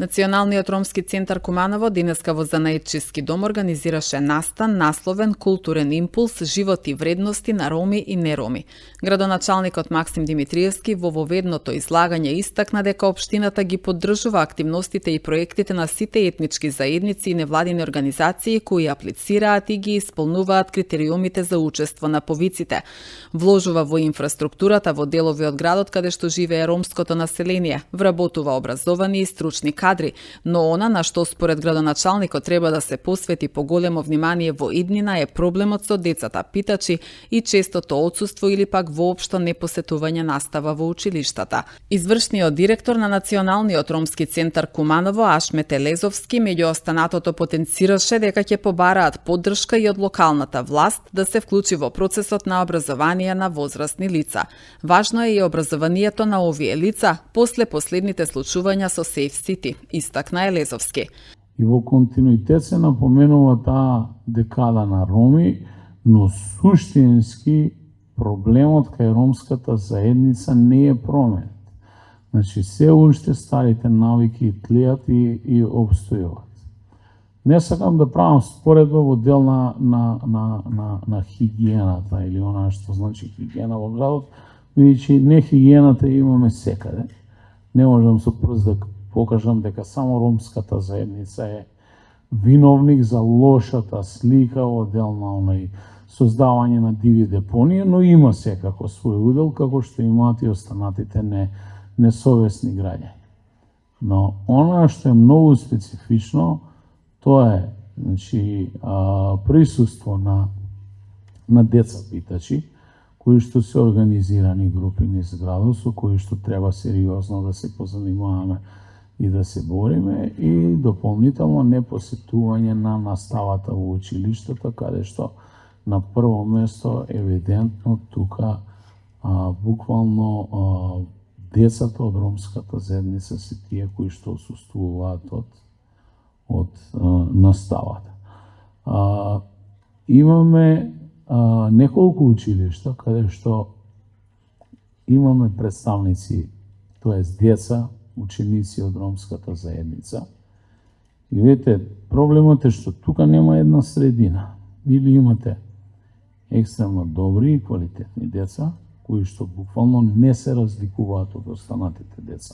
Националниот ромски центар Куманово денеска во Занаетчиски дом организираше настан насловен Културен импулс, живот и вредности на роми и нероми. Градоначалникот Максим Димитриевски во воведното излагање истакна дека општината ги поддржува активностите и проектите на сите етнички заедници и невладини организации кои аплицираат и ги исполнуваат критериумите за учество на повиците. Вложува во инфраструктурата во делови од градот каде што живее ромското население, вработува образовани и стручни кадри, но она на што според градоначалникот треба да се посвети поголемо внимание во иднина е проблемот со децата питачи и честото отсуство или пак воопшто непосетување настава во училиштата. Извршниот директор на Националниот ромски центар Куманово Ашмет Елезовски меѓу останатото потенцираше дека ќе побараат поддршка и од локалната власт да се вклучи во процесот на образование на возрастни лица. Важно е и образованието на овие лица после последните случувања со Safe City, истакна Елезовски. И во континуитет се напоменува таа декада на роми, но суштински проблемот кај ромската заедница не е променет. Значи, се уште старите навики тлеат и обстојуват. Не сакам да правам споредба во дел на хигиената или она што значи хигиена во градот, бидејќи не хигиената имаме секаде. Не можам со прст да покажам дека само ромската заедница е виновник за лошата слика во дел на онај создавање на диви депонии, но има секако свој удел, како што имаат и останатите несовесни граѓани. Но она што е многу специфично, тоа е значи, присуство на деца питачи, кои што се организирани групи низ градот, со кои што треба сериозно да се позанимаваме и да се бориме, и дополнително непосетување на наставата во училиштата, каде што на прво место евидентно тука буквално децата од ромската заедница се тие кои што отсуствуваат од наставата. Имаме неколку училишта каде што имаме представници, тоест деца, ученици од ромската заедница. И видите, проблемот е што тука нема една средина. Или имате екстремно добри и квалитетни деца, кои што буквално не се разликуваат од останатите деца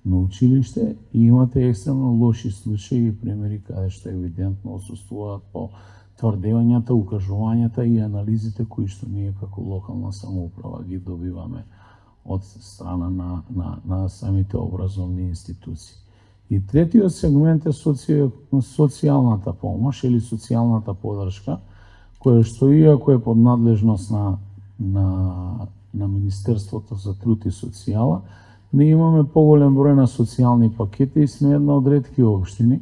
на училиште, и имате екстремно лоши случаи и примери каде што евидентно отсуствуваат по тврдењата, укажувањата и анализите кои што ние како локална самоуправа ги добиваме од страна на самите образовни институции. И третиот сегмент е социјалната помош или социјалната поддршка, која што иако е под надлежност на Министерството за труд и социјала, ние имаме поголем број на социјални пакети и сме една од ретки општини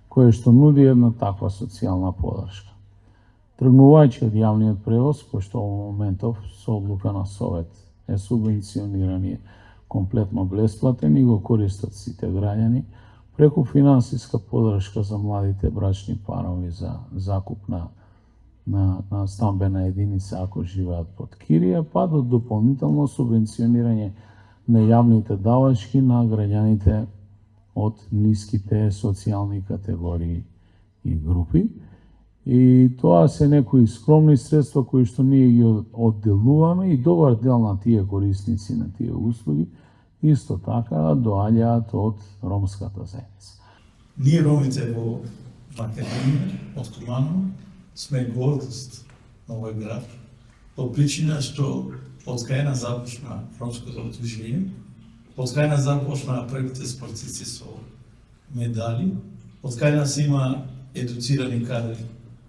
која што нуди една таква социјална поддршка. Тргнувајќи од јавниот превоз, кој што во моментов со одлука на Совет е субвенциониран и комплетно бесплатен и го користат сите граѓани, преку финансиска поддршка за младите брачни парови за закуп на стамбена единица ако живеат под кирија, па до дополнително субвенционирање на јавните давачки на граѓаните од ниските социјални категории и групи. И тоа се некои скромни средства кои што ние ги одделуваме, и добар дел на тие корисници на тие услуги исто така доаѓаат од ромската заедница. Ние ромите во Македонија, од Куманово, сме гордост на овој град, по причина што од кај започна ромското движење, од кај започна првите спортисти со медали, од кај има едуцирани кадри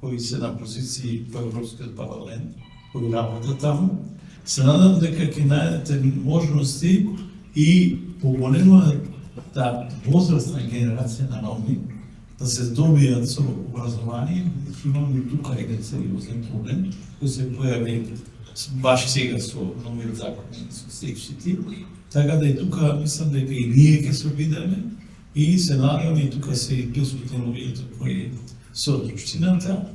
кои се на позиции во Европскиот парламент, кои работат таму. Се надам дека ќе најдете можности и поголема таа возрастна генерација на роми да се добијат со образование, имаме тука еден сериозен проблем кој се појави баш сега со новиот закон со Safe City, така да и тука мислам дека и ние ќе се обидеме и се надеваме и тука се дискутираат кои со друштината.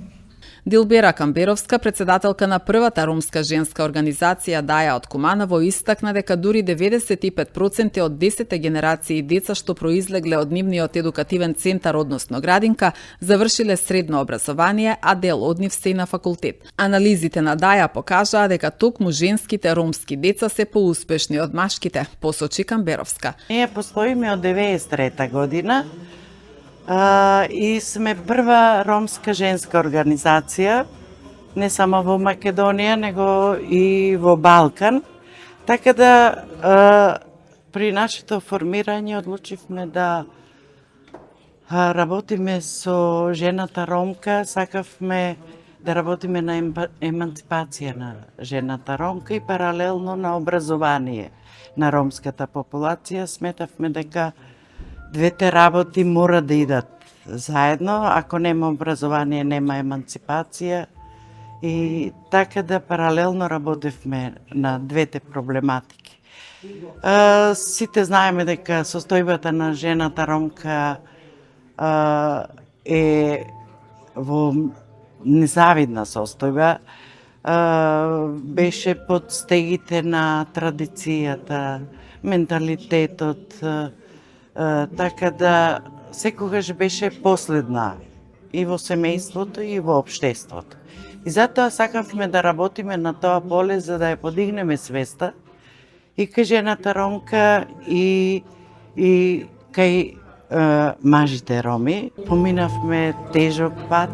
Дилбера Камберовска, председателка на првата ромска женска организација Даја од Куманово, истакна дека дури 95% од 10 генерации деца што произлегле од нивниот едукативен центар, односно градинка, завршиле средно образование, а дел од нив се и на факултет. Анализите на Даја покажаа дека токму женските ромски деца се поуспешни од машките, посочи Камберовска. Ние постоиме од 93 година и сме прва ромска женска организација, не само во Македонија, него и во Балкан. Така да при нашето формирање одлучивме да работиме со жената ромка, сакавме да работиме на еманципација на жената ромка и паралелно на образование на ромската популација. Сметавме дека двете работи мора да идат заедно, ако нема образование, нема еманципација, и така да паралелно работевме на двете проблематики. Сите знаеме дека состојбата на жената ромка е во незавидна состојба, беше под стегите на традицијата, менталитетот, така да секогаш беше последна и во семејството и во општеството. И затоа сакавме да работиме на тоа поле за да ја подигнеме свеста и кај жената ромка и кај мажите роми. Поминавме тежок пат,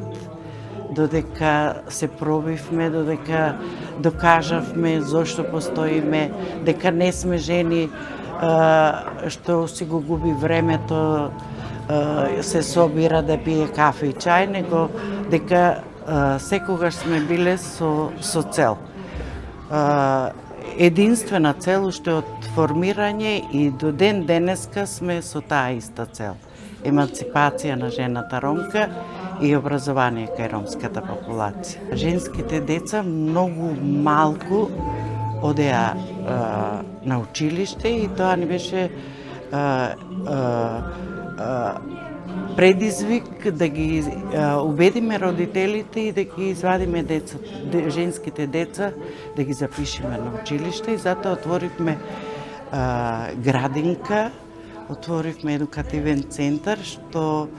додека се пробивме, додека докажавме зошто постоиме, дека не сме жени што си го губи времето, се собира да пие кафе и чај, него дека секогаш сме биле со цел. Единствена цел уште од формирање и до ден денеска сме со таа иста цел. Еманципација на жената ромка и образование кај ромската популација. Женските деца многу малку одеа на училиште и тоа ни беше предизвик да ги убедиме родителите и да ги извадиме женските деца, да ги запишеме на училиште, и затоа отворивме градинка, отворивме едукативен центар, што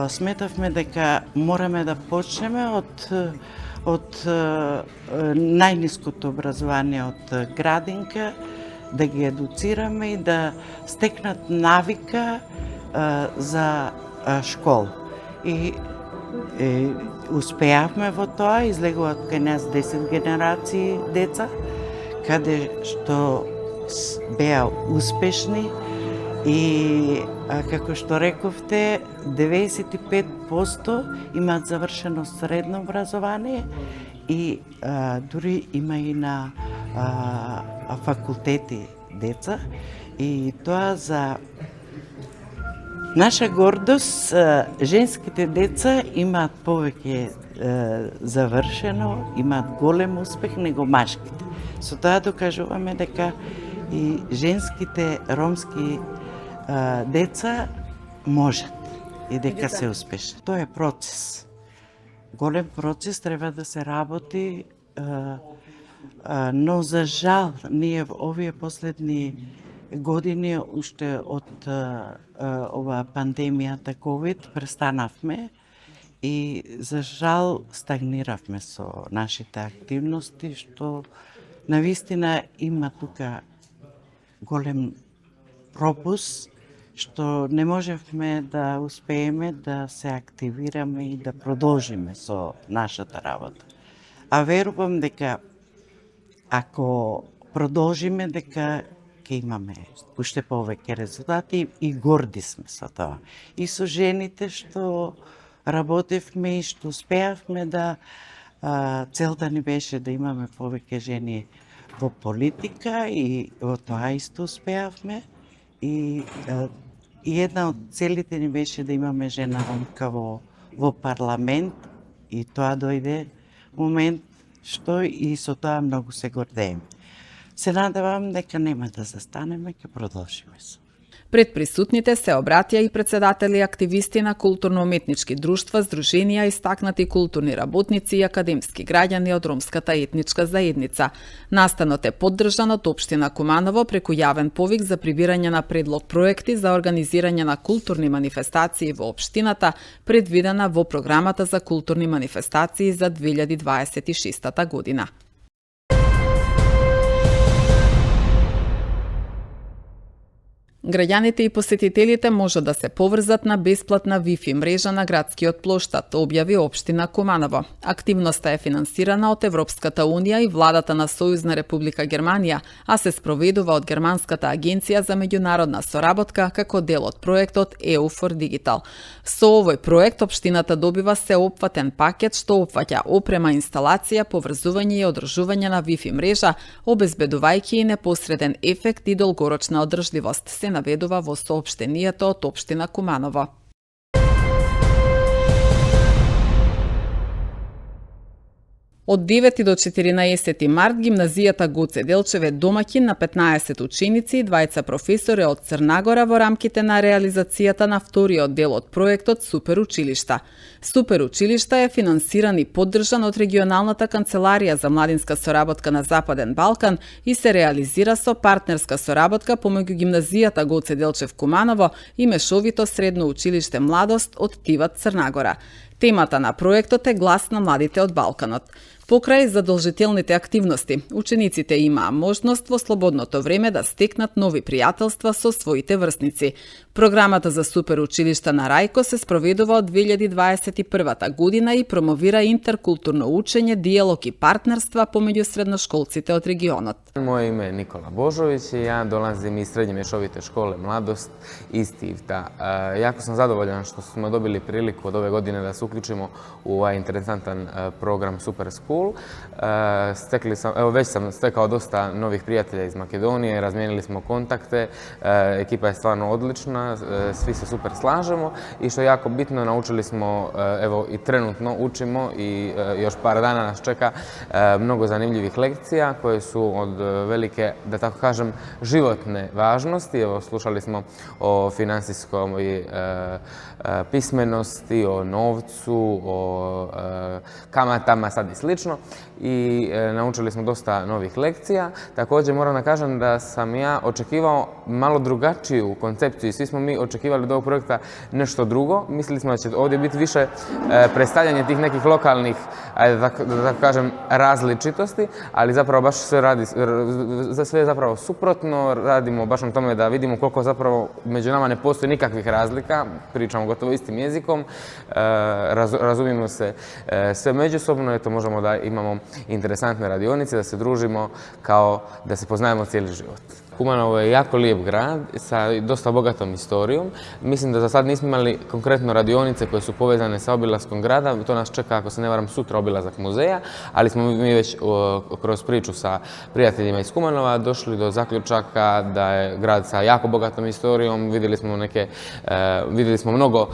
сметавме дека мораме да почнеме од најниското образование, од градинка, да ги едуцираме и да стекнат навика за школа. И успеавме во тоа, излегуваат кај нас 10 генерации деца, каде што беа успешни и, како што рековте, 95% имаат завршено средно образование и дури има и на факултети деца. И тоа за наша гордост, женските деца имаат повеќе завршено, имаат голем успех него машките. Со тоа докажуваме дека и женските ромски деца можат и дека се успешни. Тоа е процес. Голем процес, треба да се работи, но за жал ние во овие последни години, уште од ова пандемијата COVID, престанавме и за жал стагниравме со нашите активности, што навистина има тука голем пропуск, што не можевме да успееме да се активираме и да продолжиме со нашата работа. А верувам дека ако продолжиме, дека ќе имаме уште повеќе резултати и горди сме со тоа. И со жените што работевме и што успеавме да целта ни беше да имаме повеќе жени во политика и во тоа исто успеавме. И една од целите ни беше да имаме жена ромка во парламент, и тоа дојде момент што и со тоа многу се гордееме. Се надевам дека нема да застанеме, ќе продолжиме со. Пред присутните се обратија и председатели и активисти на културно-уметнички друштва, здруженија, истакнати културни работници и академски граѓани од ромската етничка заедница. Настанот е поддржан од општина Куманово преку јавен повик за прибирање на предлог проекти за организирање на културни манифестации во општината, предвидена во програмата за културни манифестации за 2026 година. Граѓаните и посетителите може да се поврзат на бесплатна Wi-Fi мрежа на градскиот плоштад, објави општина Куманово. Активноста е финансирана од Европската унија и владата на Сојузна република Германија, а се спроведува од Германската агенција за меѓународна соработка како дел од проектот EU for Digital. Со овој проект општината добива сеопфатен пакет што опфаќа опрема, инсталација, поврзување и одржување на Wi-Fi мрежа, обезбедувајќи и непосреден ефект и долгорочна одржливост, се наведува во соопштението од општина Куманово. Од 9 до 14 март гимназијата Гоце Делчев е домаќин на 15 ученици и 2 професори од Црнагора во рамките на реализацијата на вториот дел од проектот Супер училишта. Супер училишта е финансиран и поддржан од регионалната канцеларија за младинска соработка на Западен Балкан и се реализира со партнерска соработка помеѓу гимназијата Гоце Делчев Куманово и Мешовито средно училиште Младост од Тиват Црнагора. Темата на проектот е глас на младите од Балканот. Покрај задолжителните активности, учениците имаа можност во слободното време да стекнат нови пријателства со своите врсници. Програмата за Супер училишта на Рајко се спроведува од 2021 година и промовира интеркултурно учење, диалог и партнерства помеѓу средношколците од регионот. Moje ime je Nikola Božović i ja dolazim iz Srednje mješovite škole Mladost iz Tivta. Jako sam zadovoljan što smo dobili priliku od ove godine da se uključimo u ovaj interesantan program Super School. Već sam stekao dosta novih prijatelja iz Makedonije, razmijenili smo kontakte, ekipa je stvarno odlična, svi se super slažemo i što je jako bitno, naučili smo, evo i trenutno učimo i još par dana nas čeka mnogo zanimljivih lekcija koje su od velike, da tako kažem, životne važnosti. Evo, slušali smo o finansijskom pismenosti, o novcu, o kamatama, sad i slično. I naučili smo dosta novih lekcija. Također moram da kažem da sam ja očekivao malo drugačiju koncepciju. Svi smo mi očekivali od ovog projekta nešto drugo. Mislili smo da će ovdje biti više predstavljanje tih nekih lokalnih, da tako kažem, različitosti, ali zapravo baš sve je zapravo suprotno. Radimo baš na tome da vidimo koliko zapravo među nama ne postoji nikakvih razlika. Pričamo gotovo istim jezikom, razumijemo se sve međusobno, eto možemo da imamo interesantne radionice, da se družimo kao da se poznajemo cijeli život. Kumanovo je jako lijep grad sa dosta bogatom istorijom. Mislim da za sad nismo imali konkretno radionice koje su povezane sa obilaskom grada. To nas čeka, ako se ne varam, sutra obilazak muzeja, ali smo mi već kroz priču sa prijateljima iz Kumanova došli do zaključaka da je grad sa jako bogatom istorijom. Vidjeli smo mnogo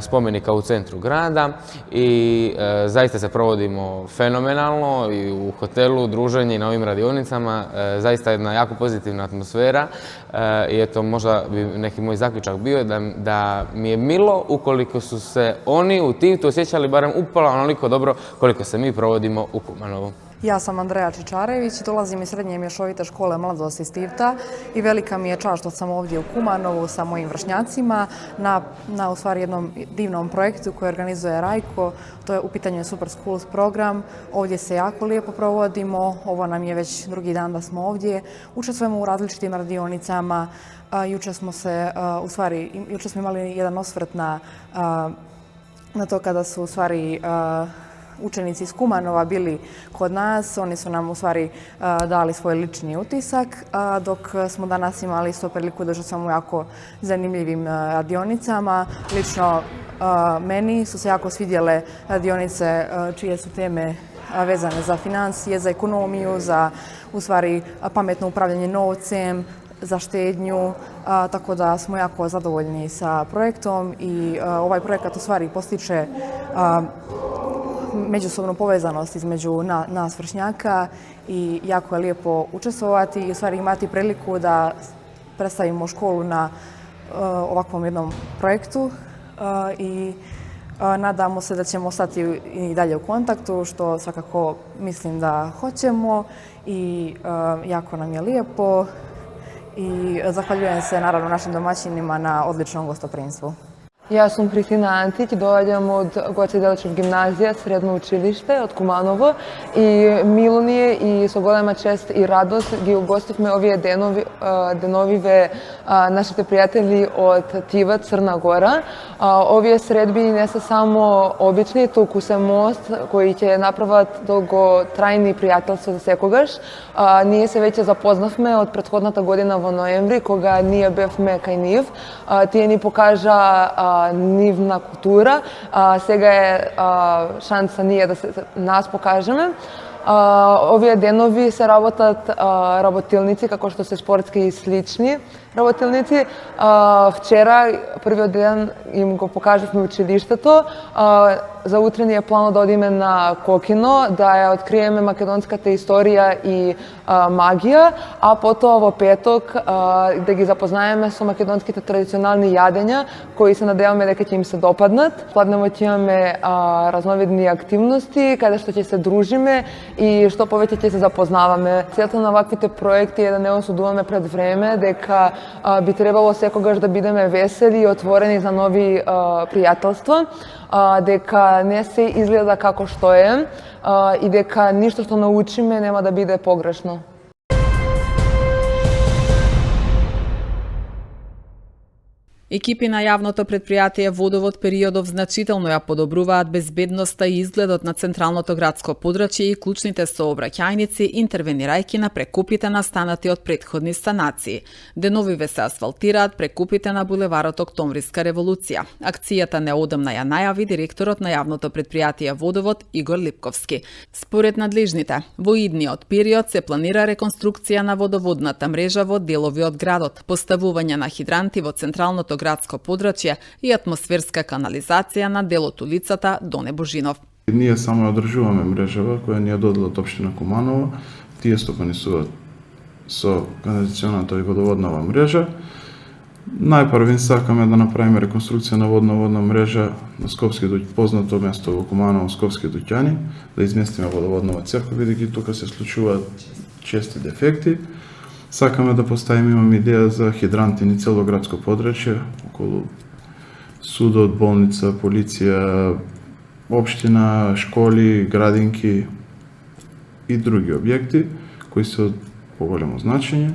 spomenika u centru grada i zaista se provodimo fenomenalno i u hotelu, druženje i na ovim radionicama. Zaista jedna jako pozitivna atmosfera i eto možda bi neki moj zaključak bio da mi je milo ukoliko su se oni u Tivtu osjećali barem upola onoliko dobro koliko se mi provodimo u Kumanovu. Ja sam Andreja Čičarević, dolazim iz Srednje mješovite škole Mladost iz Tivta i velika mi je čast što sam ovdje u Kumanovu sa mojim vršnjacima na u stvari jednom divnom projektu koji organizuje Rajko. To je u pitanju Super Schools program. Ovdje se jako lijepo provodimo, ovo nam je već drugi dan da smo ovdje. Učestvujemo u različitim radionicama. Jučer smo imali jedan osvrt na to kada su u stvari učenici iz Kumanova bili kod nas, oni su nam u stvari dali svoj lični utisak, dok smo danas imali isto priliku da sam u jako zanimljivim radionicama. Lično meni su se jako svidjele radionice čije su teme vezane za financije, za ekonomiju, za u stvari pametno upravljanje novcem, za štednju, tako da smo jako zadovoljni sa projektom i ovaj projekat u stvari postiče međusobnu povezanost između nas vršnjaka i jako je lijepo učestvovati i u stvari imati priliku da predstavimo školu na ovakvom jednom projektu i nadamo se da ćemo ostati i dalje u kontaktu, što svakako mislim da hoćemo i jako nam je lijepo i zahvaljujem se naravno našim domaćinima na odličnom gostoprimstvu. Ja sam Kristina Antić, dođem od Goce Deličev gimnazija, srednje učilište od Kumanovo i milo mi je i со голема чест и радост ги угостивме овие деновиве нашите пријатели од Тива, Црна Гора. Овие средби не се само обични, туку се мост кои ќе направат долготрајни пријателства за секогаш. Ние се веќе запознавме од претходната година во ноември, кога ние бевме кај нив. Тие ни покажа нивна култура. Сега е шанса ние да се нас покажеме. Овие денови се работат работилници, како што се спортски и слични работилници. Вчера, првиот ден, им го покажавме училиштето. За утре ни е плано да одиме на Кокино, да ја откриеме македонската историја и магија, а потоа во петок да ги запознаеме со македонските традиционални јадења, кои се надеваме дека ќе им се допаднат. Пладнево ќе имаме разновидни активности, каде што ќе се дружиме и што повеќе ќе се запознаваме. Целта на ваквите проекти е да не осудуваме пред време, дека би требало секогаш да бидеме весели и отворени за нови пријателства, дека не се изгледа како што е и дека ништо што научиме нема да биде погрешно. Екипи на јавното претпријатие Водовод периодов значително ја подобруваат безбедноста и изгледот на централното градско подрачје и клучните сообраќајници, интервенирајќи на прекупите настанати од претходни санации. Деновиве се асфалтираат прекупите на булеварот Октомвриска револуција. Акцијата неодамна ја најави директорот на јавното претпријатие Водовод Игор Липковски. Според надлежните, во идниот период се планира реконструкција на водоводната мрежа во делови од градот, поставување на хидранти во централното градско подрачје и атмосферска канализација на дел од улицата Доне Божинов. Ние само одржуваме мрежава која ни ја додела од општина Куманово. Тие стопанисуваат со канализационата и водоводнава мрежа. Најпрвин сакаме да направиме реконструкција на водна мрежа на Скопски познато место во Куманово, Скопски Дуќани, да изместиме водоводнава цевка, бидејќи тука се случуваат чести дефекти. Сакаме да поставиме, имаме идеја за хидранти ни цело градско подрачје, околу судот, болница, полиција, општина, школи, градинки и други објекти кои се од поголемо значење.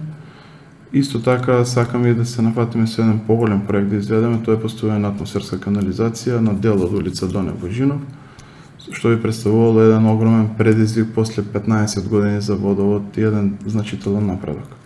Исто така сакаме и да се нафатиме со еден поголем проект да изведеме, тоа е поставување на атмосферска канализација на дел од улица Доне Божинов, што би представувало еден огромен предизвик после 15 години за водовод и еден значителен напредок.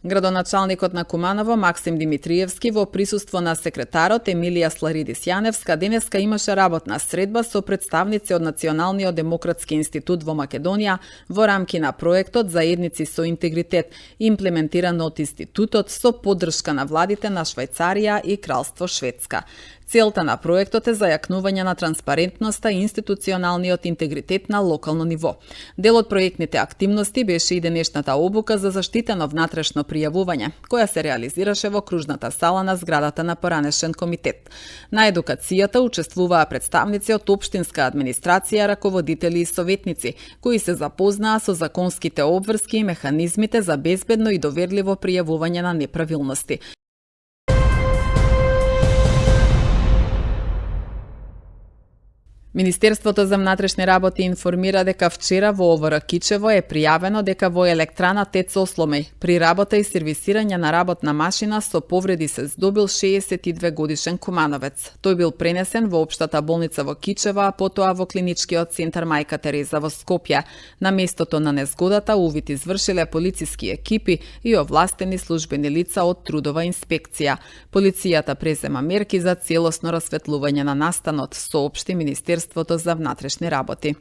Градоначалникот на Куманово Максим Димитриевски во присуство на секретарот Емилија Сларидис Јаневска денеска имаше работна средба со представници од Националниот демократски институт во Македонија во рамки на проектот Заедници со интегритет, имплементиран од институтот со поддршка на владите на Швајцарија и Кралство Шведска. Целта на проектот е зајакнување на транспарентноста и институционалниот интегритет на локално ниво. Дел од проектните активности беше и денешната обука за заштитено внатрешно пријавување, која се реализираше во кружната сала на зградата на поранешен комитет. На едукацијата учествуваа представници од општинска администрација, раководители и советници, кои се запознаа со законските обврски и механизмите за безбедно и доверливо пријавување на неправилности. Министерството за внатрешни работи информира дека вчера во ОВР Кичево е пријавено дека во електрана ТЕЦ Осломеј при работа и сервисирање на работна машина со повреди се здобил 62 годишен кумановец. Тој бил пренесен во општата болница во Кичево, а потоа во клиничкиот центар Мајка Тереза во Скопје. На местото на незгодата увид извршиле полициски екипи и овластени службени лица од трудова инспекција. Полицијата презема мерки за целосно расветлување на настанот, соопшти Министерството за внатрешни работи.